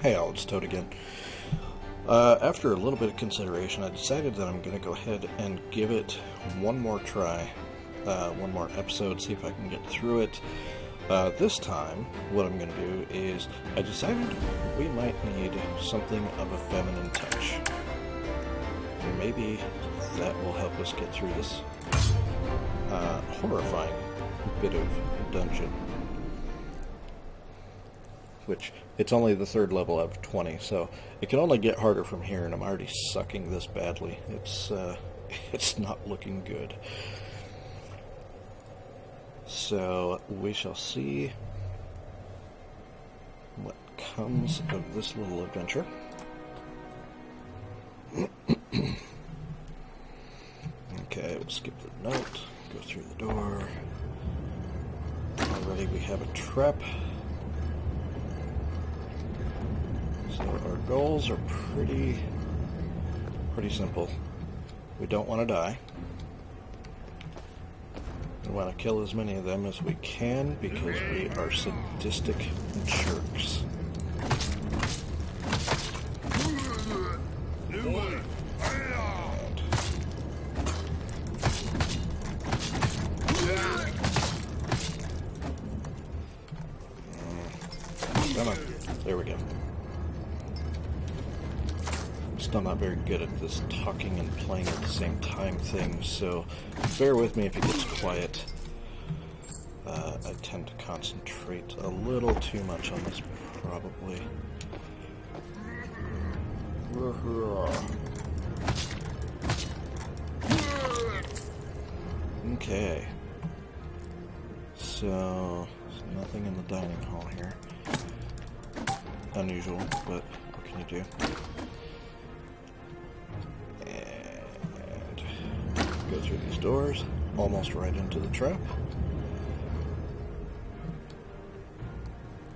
Hey all, it's Toad again. After a little bit of consideration, I decided that I'm going to go ahead and give it one more try, one more episode, see if I can get through it. This time, what I'm going to do is, I decided we might need something of a feminine touch. And maybe that will help us get through this horrifying bit of dungeon. Which, it's only the third level out of 20, so it can only get harder from here, and I'm already sucking this badly. It's not looking good. So, we shall see what comes of this little adventure. Okay, we'll skip the note, go through the door. Already we have a trap. So our goals are pretty simple. We don't want to die. We want to kill as many of them as we can because we are sadistic jerks. Come on. There we go. Still not very good at this talking and playing at the same time thing, so bear with me if it gets quiet. I tend to concentrate a little too much on this, probably. Okay. So, there's nothing in the dining hall here. Unusual, but what can you do? Go through these doors, almost right into the trap.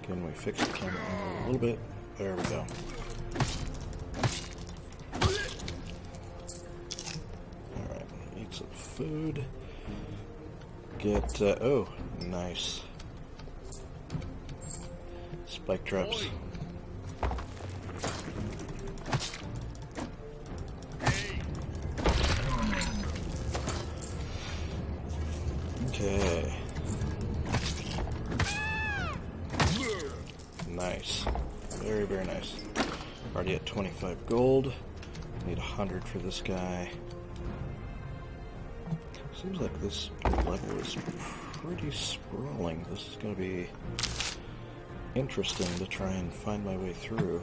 Can we fix the camera angle a little bit? There we go. Alright, eat some food. Get, oh, nice. Spike traps. Okay. Nice. Very, very nice. Already at 25 gold. Need 100 for this guy. Seems like this level is pretty sprawling. This is going to be interesting to try and find my way through.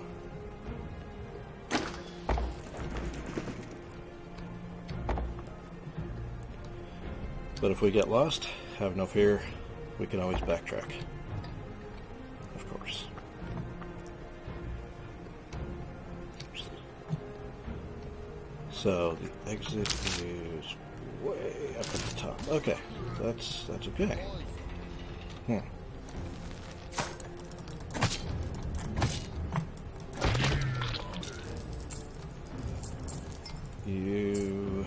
But if we get lost, have no fear, we can always backtrack. Of course. So the exit is way up at the top. Okay, that's okay. You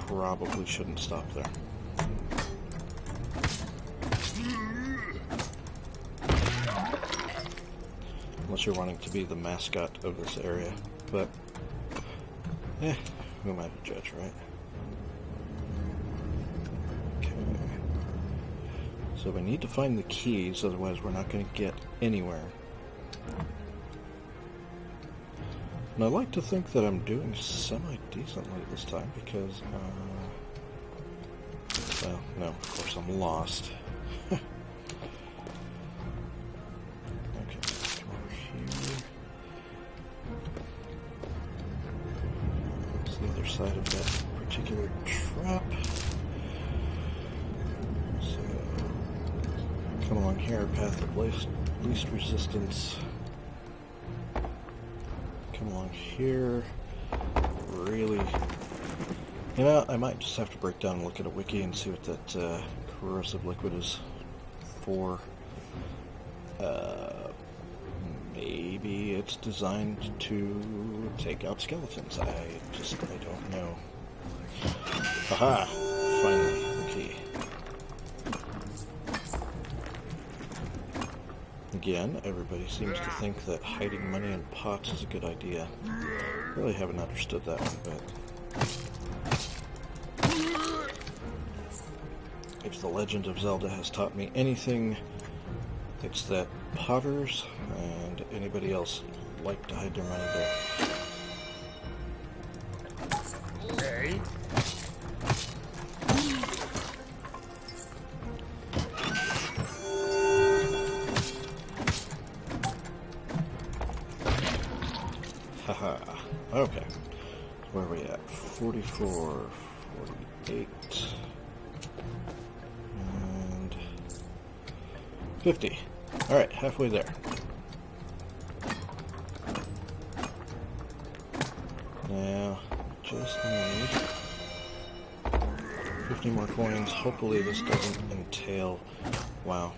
probably shouldn't stop there. Unless you're wanting to be the mascot of this area. But, who am I to judge, right? Okay. So we need to find the keys, otherwise we're not going to get anywhere. And I like to think that I'm doing semi-decently this time because, well, no, of course I'm lost. Okay, come over here. It's the other side of that particular trap. So, come along here, path of least resistance. Come along here. Really, you know, I might just have to break down and look at a wiki and see what that corrosive liquid is for. Maybe it's designed to take out skeletons. I don't know. Aha! Finally, the key. Again, everybody seems to think that hiding money in pots is a good idea. Really haven't understood that one, but if The Legend of Zelda has taught me anything, it's that potters and anybody else like to hide their money there. Hey. Haha. Okay. Where are we at? 44, 48, and 50. Alright, halfway there. Now, just need 50 more coins. Hopefully this doesn't entail... Wow.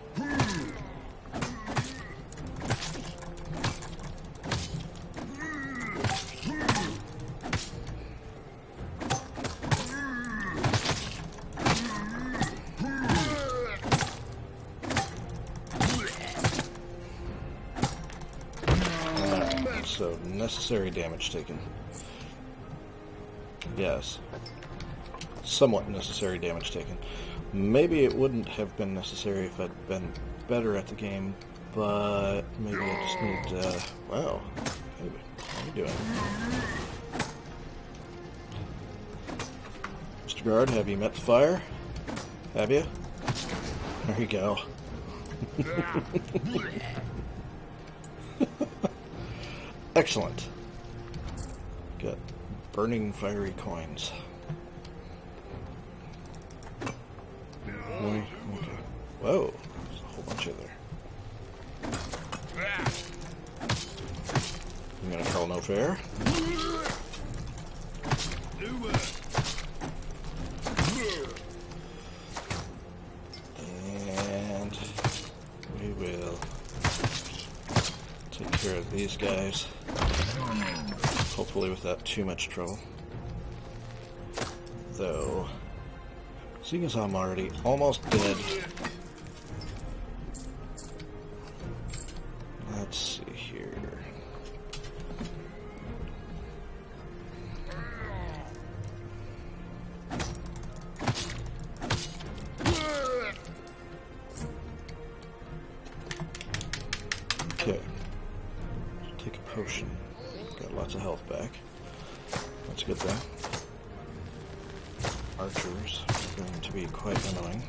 So, necessary damage taken. Yes. Somewhat necessary damage taken. Maybe it wouldn't have been necessary if I'd been better at the game, but maybe I just need, wow. Hey, how you doing? Mr. Guard, have you met the fire? Have you? There you go. Excellent. Got burning fiery coins. Okay. Whoa, there's a whole bunch of there. I'm gonna call no fair. And we will take care of these guys. Hopefully without too much trouble. Though, seeing as I'm already almost dead, let's see here. Okay. Take a potion. Got lots of health back. That's a good thing. Archers are going to be quite annoying.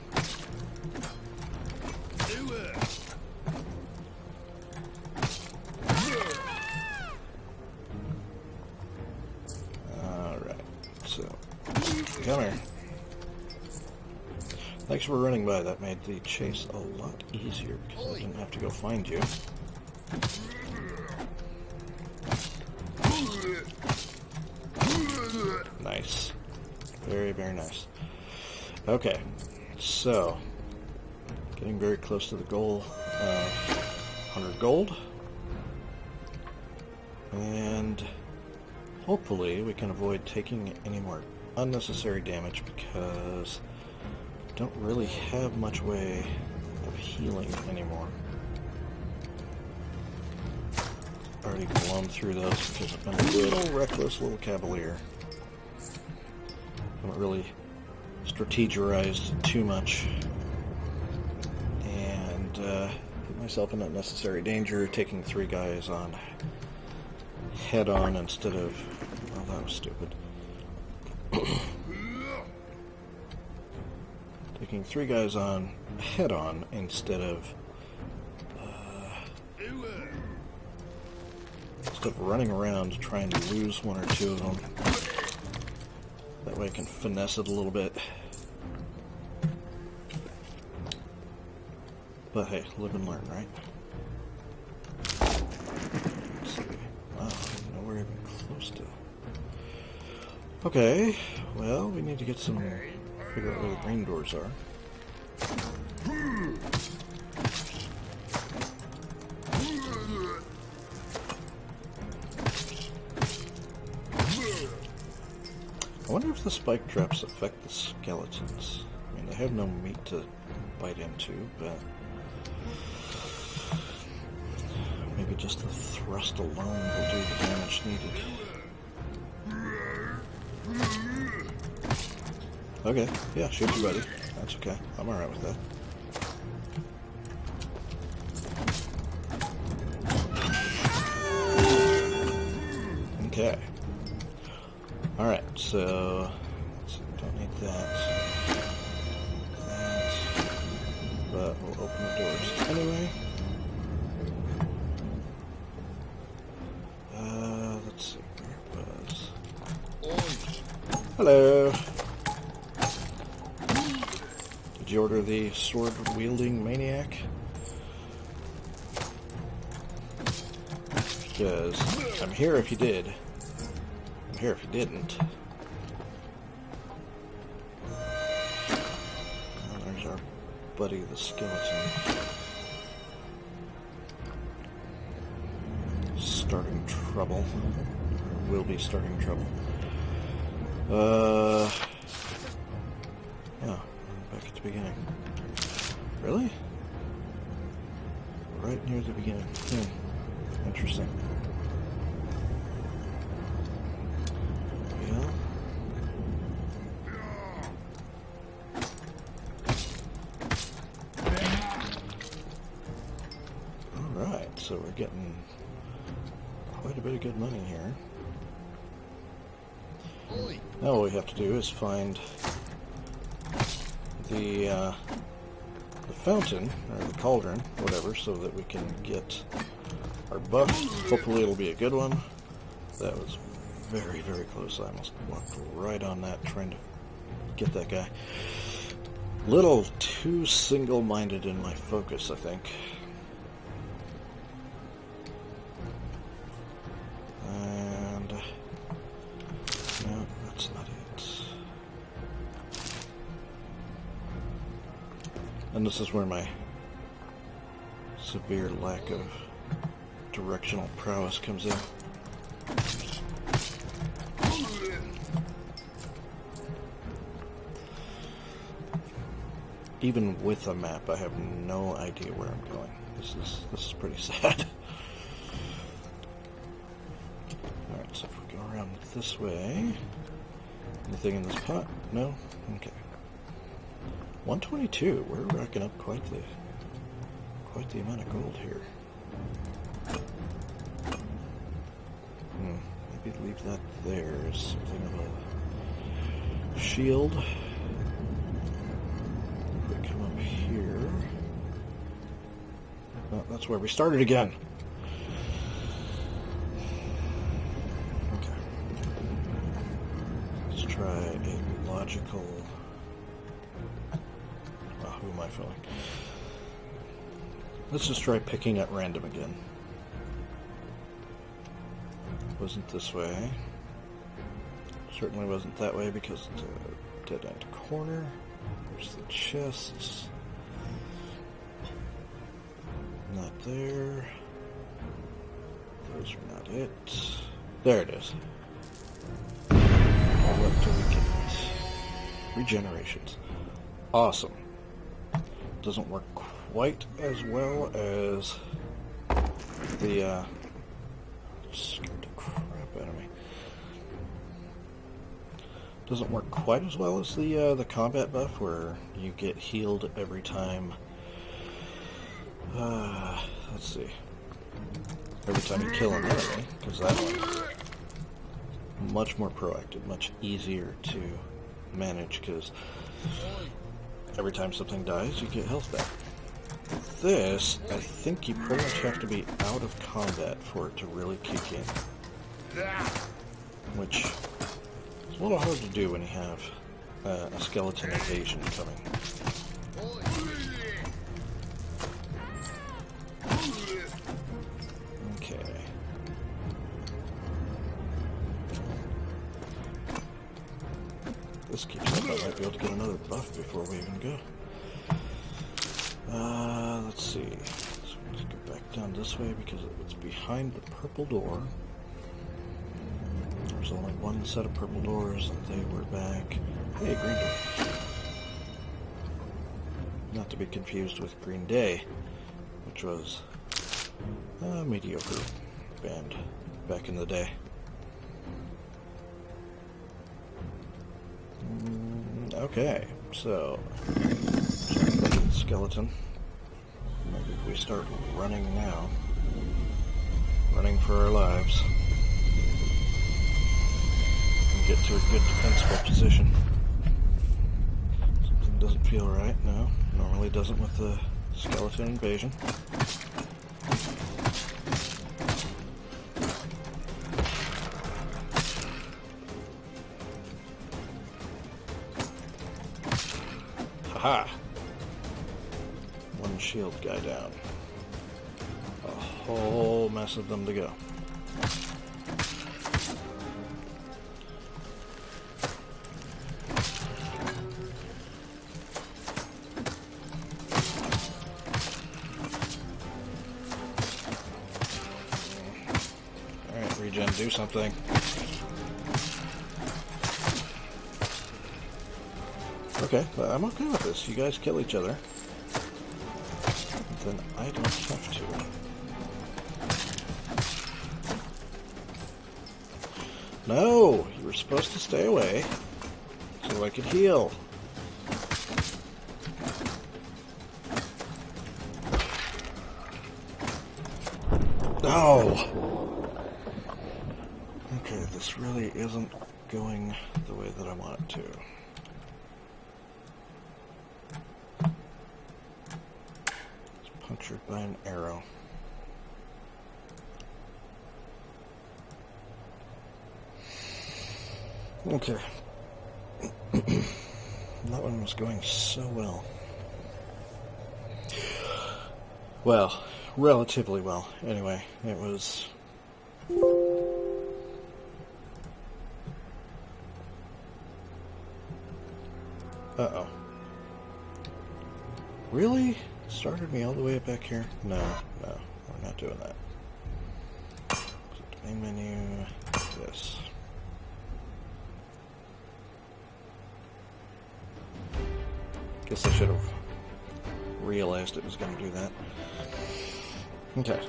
Alright, so come here. Thanks for running by. That made the chase a lot easier because I didn't have to go find you. Nice. Very, very nice. Okay, so getting very close to the goal. 100 gold. And hopefully we can avoid taking any more unnecessary damage because I don't really have much way of healing anymore. Already blown through those because I've been a little reckless, little cavalier. Haven't really strategized too much and put myself in unnecessary danger, taking 3 guys on head on instead of... Well, that was stupid. Taking 3 guys on head on instead of running around trying to lose 1 or 2 of them. That way I can finesse it a little bit. But hey, live and learn, right? Let's see. Wow, nowhere even close to... Okay, well, we need to get some... figure out where the green doors are. I wonder if the spike traps affect the skeletons. I mean, they have no meat to bite into, but... Just the thrust alone will do the damage needed. Okay, yeah, shoot you, buddy. That's okay. I'm alright with that. Okay. Alright, so let's see, don't need that. But we'll open the doors anyway. Let's see, where was... Hello! Did you order the sword-wielding maniac? Because I'm here if you did. I'm here if you didn't. Oh, there's our buddy the skeleton. Starting trouble. Will be starting trouble. Oh, back at the beginning. Really? Right near the beginning. Interesting. Yeah. Alright, so we're getting quite a bit of good money here. Now what we have to do is find the fountain, or the cauldron, whatever, so that we can get our buff. Hopefully it'll be a good one. That was very, very close. I almost walked right on that trying to get that guy. Little too single-minded in my focus, I think. And no, that's not it. And this is where my severe lack of directional prowess comes in. Even with a map, I have no idea where I'm going. This is pretty sad. Alright, so if we go around this way... Anything in this pot? No? Okay. 122. We're racking up quite the amount of gold here. Maybe leave that there as something of a shield. If we come up here... Oh, that's where we started again. Okay. Let's try a logical... Oh, who am I filling? Let's just try picking at random again. Wasn't this way. Certainly wasn't that way because it's a dead-end corner. There's the chests. Not there. Those are not it. There it is. What do we get? Regenerations. Awesome. Doesn't work quite as well as the scared the crap out of me. Doesn't work quite as well as the combat buff where you get healed every time. Let's see. Every time you kill an enemy, because that one much more proactive, much easier to manage because every time something dies, you get health back. This, I think you pretty much have to be out of combat for it to really kick in. Which is a little hard to do when you have a skeleton invasion coming. Okay. This keeps up, I might be able to get another buff before we even go. Let's see. So let's go back down this way because it's behind the purple door. There's only one set of purple doors and they were back. Hey, green door. Not to be confused with Green Day, which was mediocre band back in the day. Okay, so skeleton. Maybe if we start running now, running for our lives, and get to a good defensible position. Something doesn't feel right. No, normally doesn't with the skeleton invasion. Haha! One shield guy down. A whole mess of them to go. Alright, regen, do something. Okay, I'm okay with this. You guys kill each other. Then I don't have to. No! You were supposed to stay away so I could heal. No! Okay, this really isn't going the way that I want it to. Punctured by an arrow. Okay. That one was going so well. Well, relatively well. Anyway, it was... Uh-oh. Really? Started me all the way back here? No, we're not doing that. Main menu, this. Guess I should have realized it was going to do that. Okay,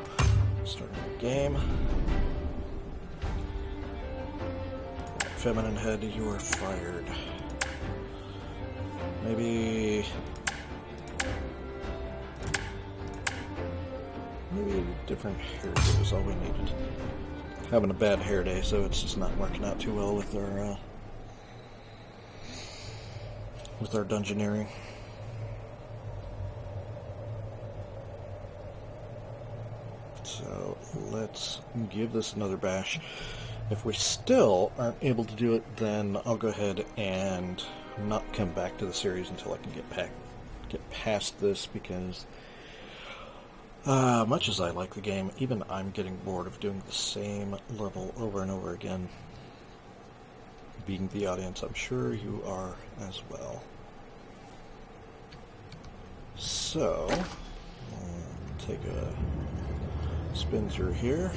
starting the game. Feminine head, you are fired. Maybe different hair day was all we needed. Having a bad hair day, so it's just not working out too well with our dungeoneering. So let's give this another bash. If we still aren't able to do it, then I'll go ahead and not come back to the series until I can get past this, because much as I like the game, even I'm getting bored of doing the same level over and over again. Being the audience, I'm sure you are as well. So, take a spin through here.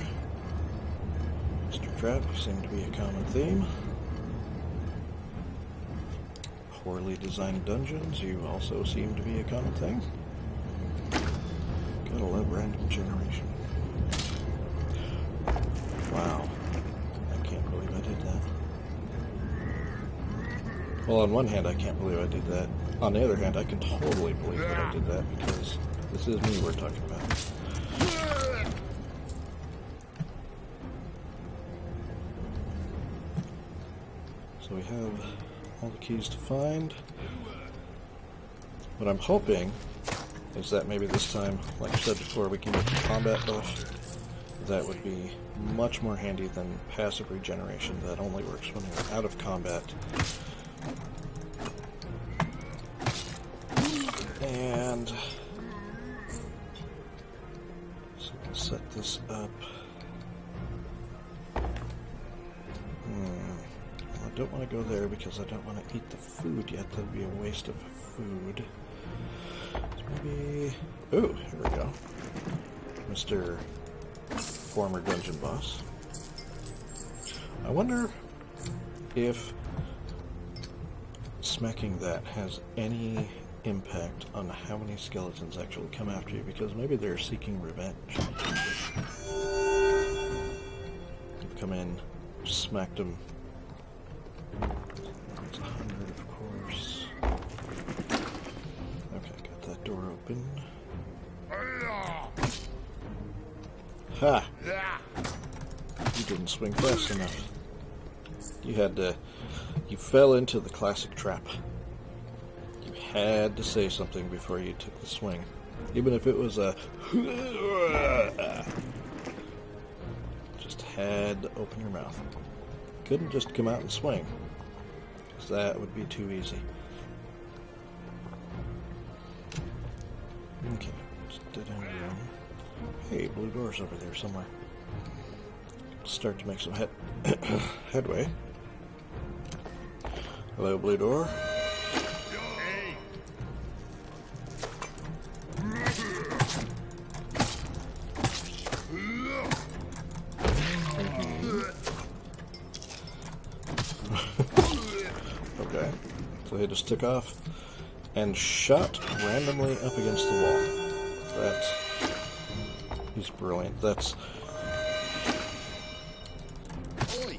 Mr. Trap seemed to be a common theme. Poorly designed dungeons, you also seem to be a common thing. Gotta love random generation. Wow. I can't believe I did that. Well, on one hand, I can't believe I did that. On the other hand, I can totally believe that I did that, because this is me we're talking about. So we have all the keys to find. What I'm hoping is that maybe this time, like I said before, we can get the combat buff. That would be much more handy than passive regeneration that only works when you're out of combat. And so we'll set this up. Well, I don't want to go there because I don't want to eat the food yet. That'd be a waste of food. So maybe... Ooh, here we go. Mr. Former Dungeon Boss. I wonder if smacking that has any impact on how many skeletons actually come after you, because maybe they're seeking revenge. smacked him. It's 100, of course. Okay, got that door open. Ha! You didn't swing fast enough. You had to... You fell into the classic trap. You had to say something before you took the swing. Even if it was a... Just had to open your mouth. Couldn't just come out and swing, because that would be too easy. Okay, just dead end room. Hey, blue door's over there somewhere. Start to make some headway. Hello, blue door. Okay, so he just took off and shot randomly up against the wall. That's... He's brilliant. That's...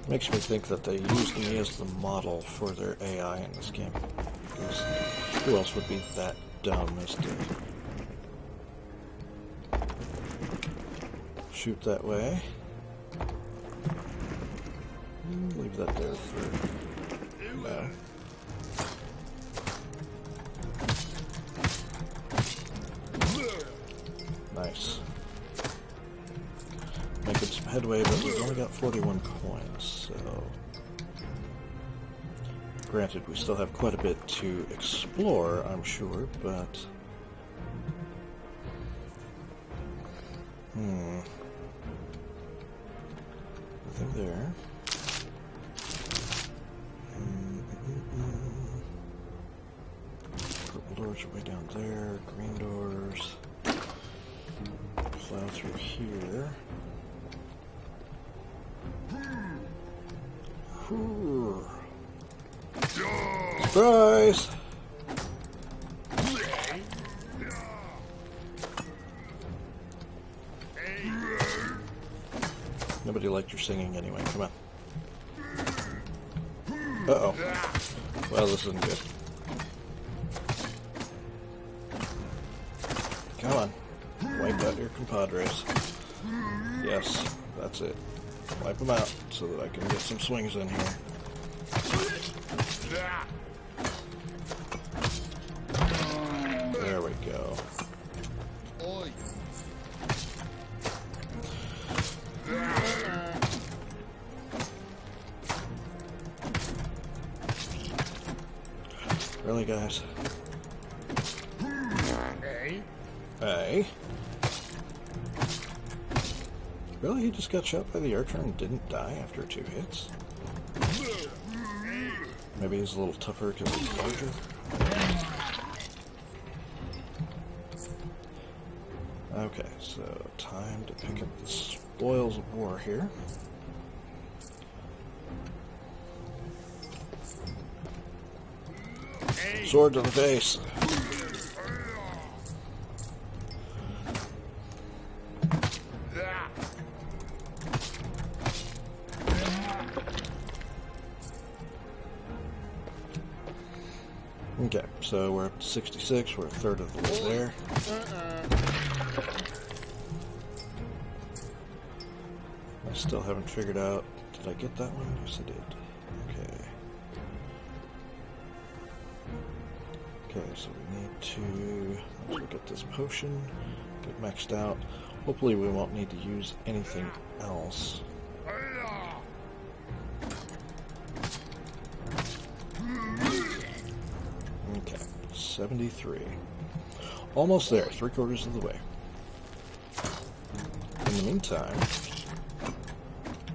Makes me think that they used me as the model for their AI in this game. Because who else would be that dumb as to shoot that way? Leave that there for... No. Nice. Making some headway, but we've only got 41 coins, so... Granted, we still have quite a bit to explore, I'm sure, but... Nothing there. Purple doors are way down there, green doors... Plow through here. Surprise! Nobody liked your singing anyway. Come on. Uh-oh. Well, this isn't good. Come on. Wipe out your compadres. Yes, that's it. Wipe them out so that I can get some swings in here. There we go. Really, guys? Hey. Really? He just got shot by the archer and didn't die after 2 hits? Maybe he's a little tougher because he's larger? Okay, so time to pick up the spoils of war here. Sword to the face! Okay, so we're up to 66, we're a third of the way there. I still haven't figured out, did I get that one? Yes, I did. Okay. Okay, so we need to, let's look at this potion, get maxed out. Hopefully we won't need to use anything else. Okay, 73. Almost there, 3/4 of the way. In the meantime...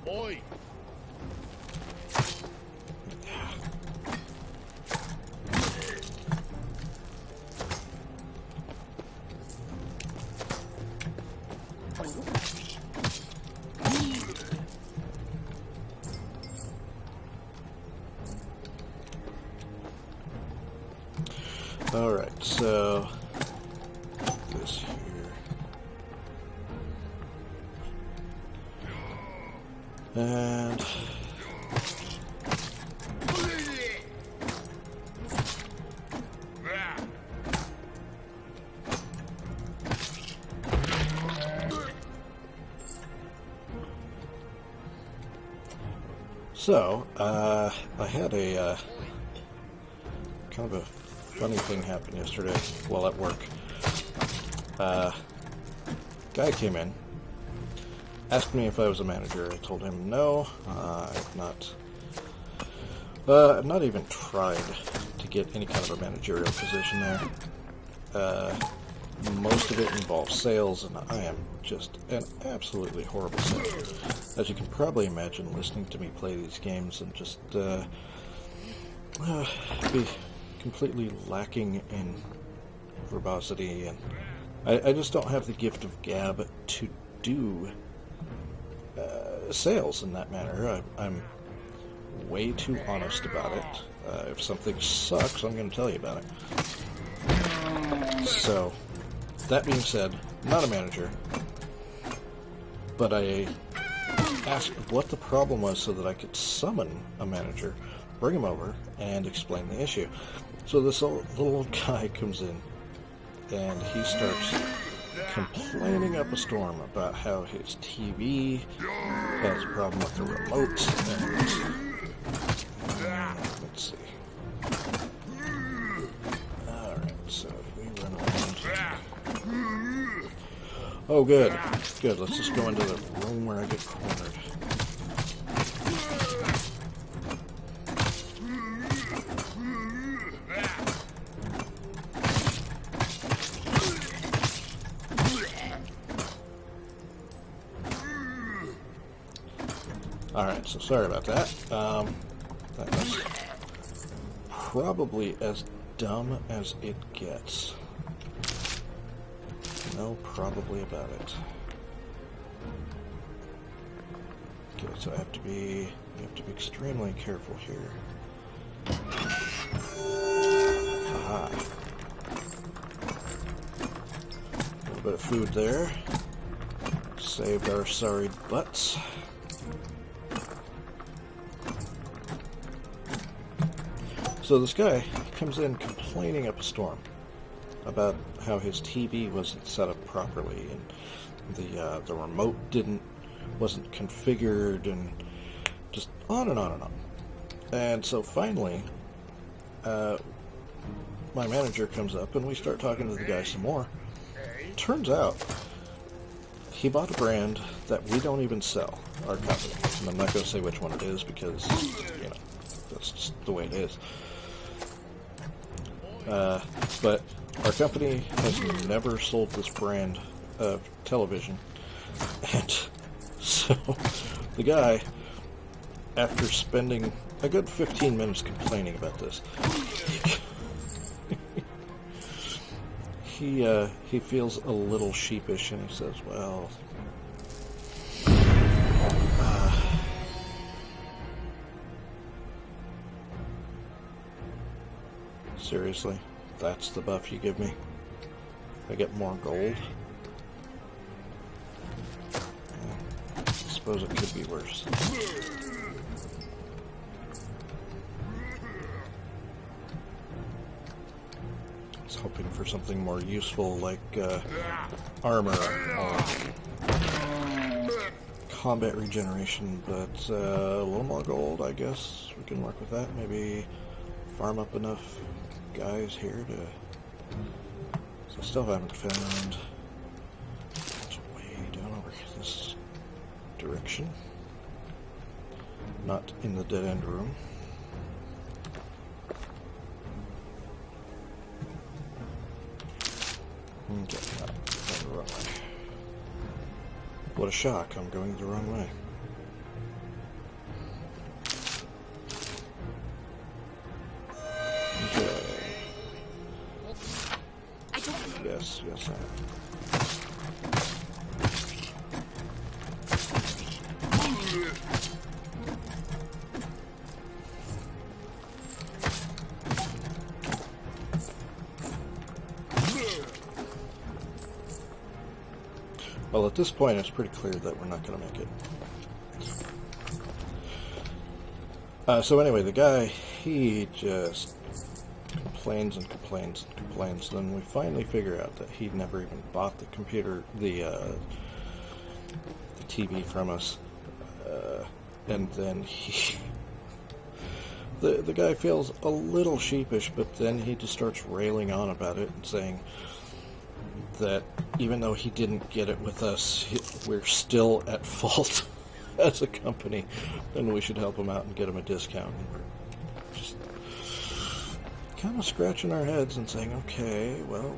Oi! Alright, so this here. And So, I had a kind of a funny thing happen yesterday while at work. Guy came in, asked me if I was a manager. I told him no, I've not even tried to get any kind of a managerial position there. Most of it involves sales, and I am just an absolutely horrible salesman. As you can probably imagine, listening to me play these games and just be completely lacking in verbosity, and I just don't have the gift of gab to do sales in that manner. I'm way too honest about it. If something sucks, I'm going to tell you about it. So, that being said, not a manager, but I asked what the problem was so that I could summon a manager, bring him over, and explain the issue. So this little old guy comes in, and he starts complaining up a storm about how his TV has a problem with the remote, and let's see. Alright, so if we run around. Oh, good. Good. Let's just go into the room where I get cornered. Alright, so sorry about that. That was probably as dumb as it gets. No, probably about it. Okay, so I have to be extremely careful here. Aha. A little bit of food there. Saved our sorry butts. So this guy comes in complaining up a storm about how his TV wasn't set up properly, and the remote wasn't configured, and just on and on and on. And so finally, my manager comes up, and we start talking to the guy some more. Turns out, he bought a brand that we don't even sell, our company. And I'm not going to say which one it is because, you know, that's just the way it is. But our company has never sold this brand of television, and so the guy, after spending a good 15 minutes complaining about this, he feels a little sheepish, and he says, well, seriously? That's the buff you give me? I get more gold? I suppose it could be worse. I was hoping for something more useful like armor or combat regeneration, but a little more gold, I guess we can work with that. Maybe farm up enough guys here to... So I still haven't found... It's way down over this direction. Not in the dead end room. Okay, not going the wrong way. What a shock, I'm going the wrong way. Okay. Yes, I am. Well, at this point, it's pretty clear that we're not going to make it. So anyway, the guy, he just complains and complains and complains. Then we finally figure out that he'd never even bought the computer, the TV from us. And then the guy feels a little sheepish, but then he just starts railing on about it and saying that even though he didn't get it with us, we're still at fault as a company, and we should help him out and get him a discount. And we're just kind of scratching our heads and saying, okay, well,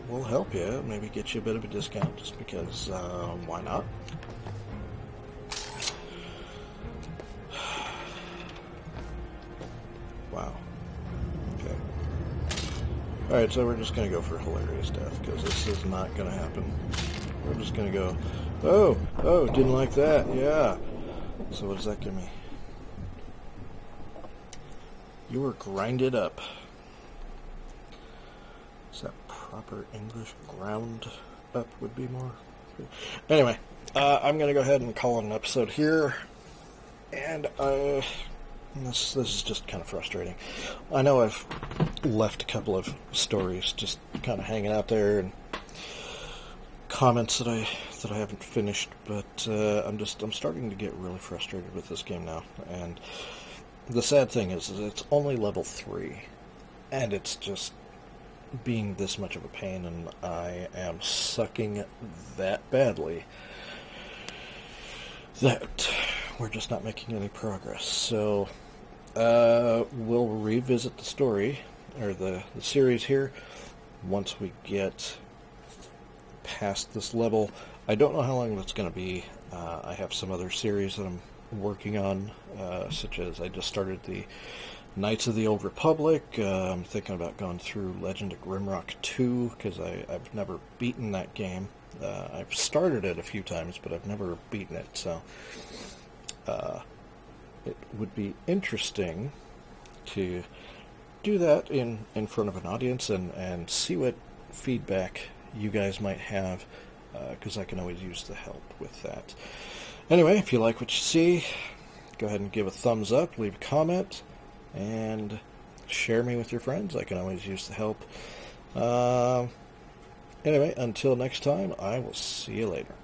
we'll help you, maybe get you a bit of a discount, just because, why not? Wow. Okay. Alright, so we're just going to go for hilarious death, because this is not going to happen. We're just going to go, oh, didn't like that, yeah. So what does that give me? You were grinded up. Is that proper English? Ground up would be more. Anyway, I'm going to go ahead and call it an episode here. And this is just kind of frustrating. I know I've left a couple of stories just kind of hanging out there and comments that I haven't finished, but I'm starting to get really frustrated with this game now. And the sad thing is it's only level 3, and it's just being this much of a pain, and I am sucking that badly that we're just not making any progress. So we'll revisit the story, or the series here, once we get past this level. I don't know how long that's going to be. I have some other series that I'm working on, such as I just started the Knights of the Old Republic. I'm thinking about going through Legend of Grimrock 2, because I've never beaten that game. I've started it a few times, but I've never beaten it, so it would be interesting to do that in front of an audience and see what feedback you guys might have, because I can always use the help with that. Anyway, if you like what you see, go ahead and give a thumbs up, leave a comment, and share me with your friends. I can always use the help. Anyway, until next time, I will see you later.